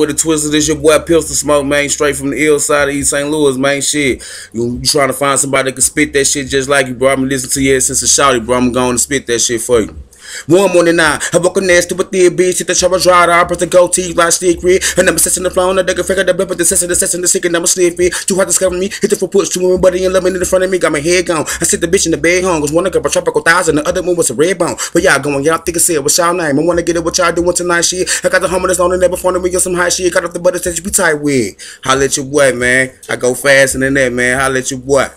With the twista, this your boy Pistol Smoke, man, straight from the ill side of East St. Louis, man, shit. You trying to find somebody that can spit that shit just like you, bro. I've been listening to you since a shouty, bro. I'm going to spit that shit for you. One morning now, I woke up nasty with the bitch, hit the chopper dry, I press the goatee, like secret, and I'm sitting the floor, and I can figure the blip, the session, the sick, and I'm sniffy. Too hot to discover me, hit the full push, two women, buddy, and loving in the front of me, got my head gone. I sit the bitch in the bed home, was one up a tropical thousand, the other one was a red bone. But y'all going, y'all think I said, what's y'all name? I wanna get it, what y'all doing tonight, shit. I got the homie that's on the never phone, and we get some high shit, got off the butter that you be tight with. Holla at your boy, man. I go faster than that, man. Holla at your boy.